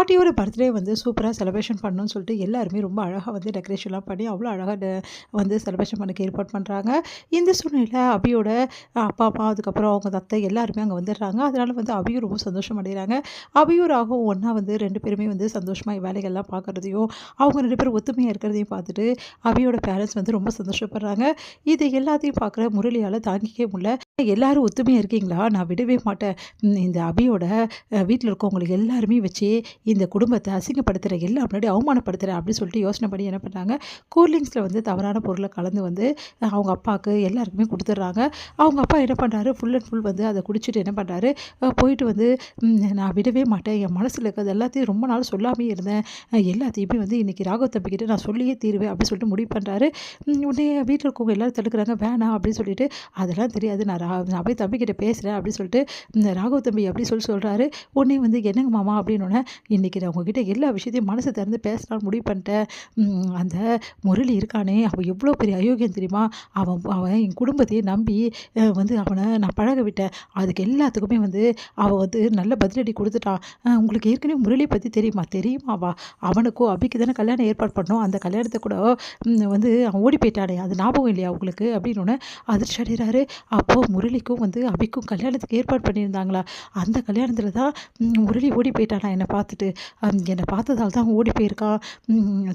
பாட்டியோட பர்த்டே வந்து சூப்பரா செலிப்ரேஷன் பண்ணணும்னு சொல்லிட்டு எல்லாருமே ரொம்ப அழகா வந்து டெக்கரேஷன்லாம் பண்ணி அவ்வளோ அழகா வந்து செலிப்ரேஷன் பண்ணக்கு ஏற்பாடு பண்ணுறாங்க. இந்த சூழ்நிலையில அபியோட அப்பா, அம்மா அதுக்கப்புறம் அவங்க அத்தை எல்லாருமே அங்கே வந்துடுறாங்க. அதனால வந்து அபியும் ரொம்ப சந்தோஷம் அடைகிறாங்க. அபியும் ராகவும் ஒண்ணா வந்து 2 பேருமே வந்து சந்தோஷமா வேலைகள்லாம் பார்க்குறதையும், அவங்க 2 பேரும் ஒத்துமையா இருக்கிறதையும் பார்த்துட்டு அபியோட பேரண்ட்ஸ் வந்து ரொம்ப சந்தோஷப்படுறாங்க. இது எல்லாத்தையும் பார்க்குற முரளியால தாங்கிக்கவே முடியல. எல்லாரும் ஒத்துமையா இருக்கீங்களா? நான் விடவே மாட்டேன். இந்த அபியோட வீட்ல இருக்கவங்களுக்கு எல்லாருமே வச்சு இந்த குடும்பத்த அசிங்கப்படுத்துற எல்லா முன்னாடி அவமானப்படுத்துறேன் அப்படின்னு சொல்லிட்டு யோசனை பண்ணி என்ன பண்ணாங்க, கூல்ட்ரிங்க்ஸில் வந்து தவறான பொருளை கலந்து வந்து அவங்க அப்பாவுக்கு எல்லாருக்குமே கொடுத்துட்றாங்க. அவங்க அப்பா என்ன பண்ணுறாரு, ஃபுல் அண்ட் ஃபுல் வந்து அதை குடிச்சிட்டு என்ன பண்ணுறாரு, போயிட்டு வந்து நான் விடவே மாட்டேன், என் மனசில் இருக்கிறது எல்லாத்தையும் ரொம்ப நாள் சொல்லாமே இருந்தேன், எல்லாத்தையுமே வந்து இன்றைக்கி ராகவ் தம்பிக்கிட்ட நான் சொல்லியே தீருவேன் அப்படின்னு சொல்லிட்டு முடிவு பண்ணுறாரு. உடனே வீட்டில் இருக்கவங்க எல்லாரும் தடுக்கிறாங்க, வேணாம் அப்படின்னு சொல்லிட்டு, அதெல்லாம் தெரியாது, நான் போய் தம்பிக்கிட்ட பேசுகிறேன் அப்படின்னு சொல்லிட்டு இந்த ராகவ் தம்பி அப்படி சொல்கிறாரு. உடனே வந்து என்னங்க மாமா அப்படின்னோடனே, இன்றைக்கி நான் உங்ககிட்ட எல்லா விஷயத்தையும் மனசு திறந்து பேசலாம்னு முடிவு பண்ணிட்டேன். அந்த முரளி இருக்கானே, அவன் எவ்வளோ பெரிய அயோக்கியம் தெரியுமா? அவன் அவன் என் குடும்பத்தையே நம்பி வந்து அவனை நான் பழக விட்டேன். அதுக்கு எல்லாத்துக்குமே வந்து அவன் வந்து நல்ல பதிலடி கொடுத்துட்டான். உங்களுக்கு ஏற்கனவே முரளியை பற்றி தெரியுமாவா? அவனுக்கும் அபிக்கு தானே கல்யாணம் ஏற்பாடு பண்ணோம். அந்த கல்யாணத்தை கூட வந்து அவன் ஓடி போயிட்டானே, அது ஞாபகம் இல்லையா உங்களுக்கு அப்படின்னோடனே அதிர்ச்சி அடைகிறாரு. அப்போது முரளிக்கும் வந்து அபிக்கும் கல்யாணத்துக்கு ஏற்பாடு பண்ணியிருந்தாங்களா? அந்த கல்யாணத்தில் தான் முரளி ஓடி போயிட்டானா என்னை பார்த்துட்டு. என்னை பார்த்ததால தான் ஓடி போயிருக்கான்.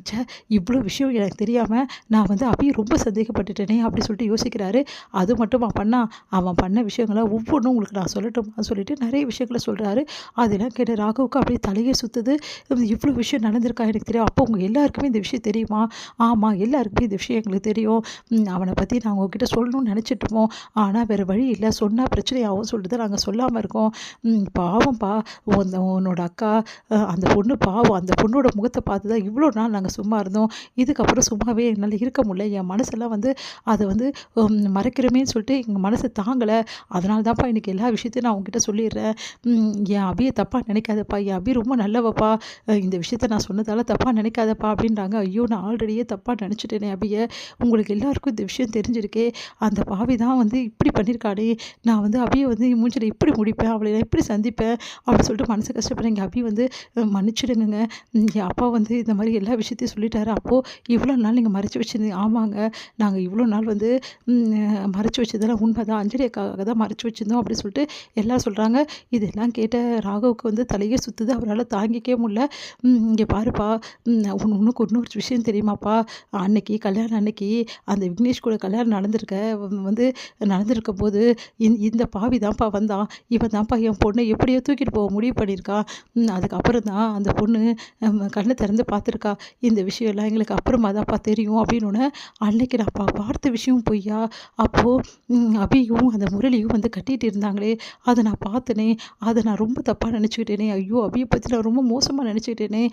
ச்சே, இவ்வளோ விஷயம் எனக்கு தெரியாமல் நான் வந்து அபியை ரொம்ப சந்தேகப்பட்டுட்டேனே அப்படி சொல்லிட்டு யோசிக்கிறாரு. அது மட்டுமா பண்ணான்? அவன் பண்ண விஷயங்களை ஒவ்வொன்றும் உங்களுக்கு நான் சொல்லட்டுமா சொல்லிட்டு நிறைய விஷயங்களை சொல்கிறாரு. அதெல்லாம் கேட்ட ராகவுக்கு அப்படியே தலையே சுற்றுது. இவ்வளோ விஷயம் நடந்திருக்கா எனக்கு தெரியும். அப்போ உங்கள் எல்லாருக்குமே இந்த விஷயம் தெரியுமா? ஆமாம், எல்லாருக்குமே இந்த விஷயம் எங்களுக்கு தெரியும். அவனை பற்றி நாங்கள் உங்ககிட்ட சொல்லணும்னு நினச்சிட்ருப்போம். ஆனால் வேறு வழி இல்லை, சொன்னால் பிரச்சனையாகவும் சொல்லிட்டு தான் நாங்கள் சொல்லாமல் இருக்கோம். பாவம்ப்பா, உன்னோட அக்கா, அந்த பொண்ணு பாவம், அந்த பொண்ணோட முகத்தை பார்த்து தான் இவ்வளோ நாள் நாங்கள் சும்மா இருந்தோம். இதுக்கப்புறம் சும்மாவே என்னால் இருக்க முடியல. என் மனசெல்லாம் வந்து அதை வந்து மறைக்கிறோமேன்னு சொல்லிட்டு எங்கள் மனசு தாங்கலை. அதனால தான்ப்பா இன்றைக்கி எல்லா விஷயத்தையும் நான் உங்ககிட்ட சொல்லிடுறேன். என் அபியை தப்பாக நினைக்காதப்பா, என் அபி ரொம்ப நல்லவப்பா, இந்த விஷயத்த நான் சொன்னதால தப்பாக நினைக்காதப்பா அப்படின்றாங்க. ஐயோ, நான் ஆல்ரெடியே தப்பாக நினச்சிட்டேனே அபியை, உங்களுக்கு எல்லாருக்கும் இந்த விஷயம் தெரிஞ்சிருக்கே, அந்த பாவி தான் வந்து இப்படி பண்ணியிருக்காடே, நான் வந்து அபியை வந்து மூஞ்சில் இப்படி முடிப்பேன், அவளை நான் இப்படி சந்திப்பேன் அப்படின்னு சொல்லிட்டு மனசு கஷ்டப்படுறேன். எங்கள் அபி வந்து மன்னிச்சிடுங்க, என் அப்பா வந்து இந்த மாதிரி எல்லா விஷயத்தையும் சொல்லிட்டாரு. அப்போது இவ்வளோ நாள் நீங்கள் மறைச்சி வச்சுருந்தீங்க. ஆமாங்க, நாங்கள் இவ்வளோ நாள் வந்து மறைச்சி வச்சதெல்லாம் உண்மை தான், அஞ்சலி அக்காக தான் மறைச்சி வச்சுருந்தோம் அப்படின்னு சொல்லிட்டு எல்லாம் சொல்கிறாங்க. இதெல்லாம் கேட்ட ராகவுக்கு வந்து தலையே சுற்றுது. அவரால் தாங்கிக்கவே முடியல. இங்கே பாருப்பா, உனக்கு இன்னொரு விஷயம் தெரியுமாப்பா? அன்னைக்கு கல்யாணம் அன்னைக்கு அந்த விக்னேஷ் கூட கல்யாணம் நடந்திருக்க போது இந்த பாவி தான்ப்பா வந்தான். இவன் தான்ப்பா என் பொண்ணை எப்படியோ தூக்கிட்டு போக முடிவு பண்ணியிருக்கா. அதுக்கப்புறம் தான் அந்த பொண்ணு கண்ணை திறந்து பார்த்துருக்கா. இந்த விஷயம்லாம் எங்களுக்கு அப்புறமா தான்ப்பா தெரியும் அப்படின்னோடனே, அன்னைக்கு நான் பார்த்த விஷயம் பொய்யா? அப்போது அபியும் அந்த முரளியும் வந்து கட்டிகிட்டு இருந்தாங்களே, அதை நான் பார்த்தனே, அதை நான் ரொம்ப தப்பாக நினச்சிக்கிட்டேனே. ஐயோ, அபியை பற்றி நான் ரொம்ப மோசமாக நினச்சிக்கிட்டேனே,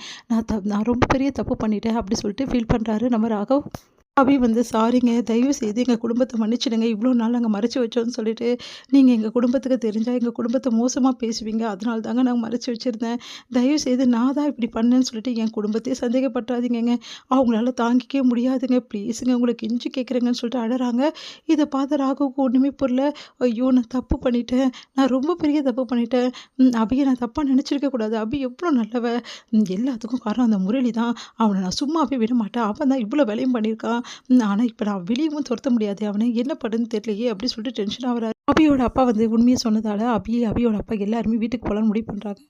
நான் ரொம்ப பெரிய தப்பு பண்ணிட்டேன் அப்படி சொல்லிட்டு ஃபீல் பண்ணுறாரு நம்ம ராகவ். அபி வந்து சாரிங்க, தயவு செய்து எங்கள் குடும்பத்தை மன்னிச்சிடுங்க, இவ்வளோ நாள் நாங்கள் மறைச்சி வச்சோன்னு சொல்லிட்டு, நீங்கள் எங்கள் குடும்பத்துக்கு தெரிஞ்சால் எங்கள் குடும்பத்தை மோசமாக பேசுவீங்க, அதனால தாங்க நாங்கள் மறைச்சி வச்சுருந்தேன். தயவு செய்து நான் தான் இப்படி பண்ணேன்னு சொல்லிட்டு என் குடும்பத்தையே சந்தேகப்பட்டாதீங்கங்க, அவங்களால தாங்கிக்கவே முடியாதுங்க, ப்ளீஸுங்க உங்களை கெஞ்சி கேட்குறேங்கன்னு சொல்லிட்டு அழறாங்க. இதை பார்த்த ராகுவுக்கு ஒன்றுமே புரியல. ஐயோ, நான் தப்பு பண்ணிட்டேன், நான் ரொம்ப பெரிய தப்பு பண்ணிட்டேன். அபியை நான் தப்பாக நினச்சிருக்க கூடாது, அபி எவ்வளோ நல்லவ, எல்லாத்துக்கும் காரணம் அந்த முரளி தான், அவனை நான் சும்மாவே விட மாட்டேன், அவன் தான் இவ்வளோ வேலையும் பண்ணியிருக்கான். ஆனால் இப்போ நான் வெளியவும் துரத்த முடியாது, அவனை என்ன பண்ணுன்னு தெரியலையே அப்படின்னு சொல்லிட்டு டென்ஷன் ஆகிறாரு. அபியோட அப்பா வந்து உண்மையை சொன்னதால அபியோட அப்பா எல்லாருமே வீட்டுக்கு போகலான்னு முடிவு பண்ணுறாங்க.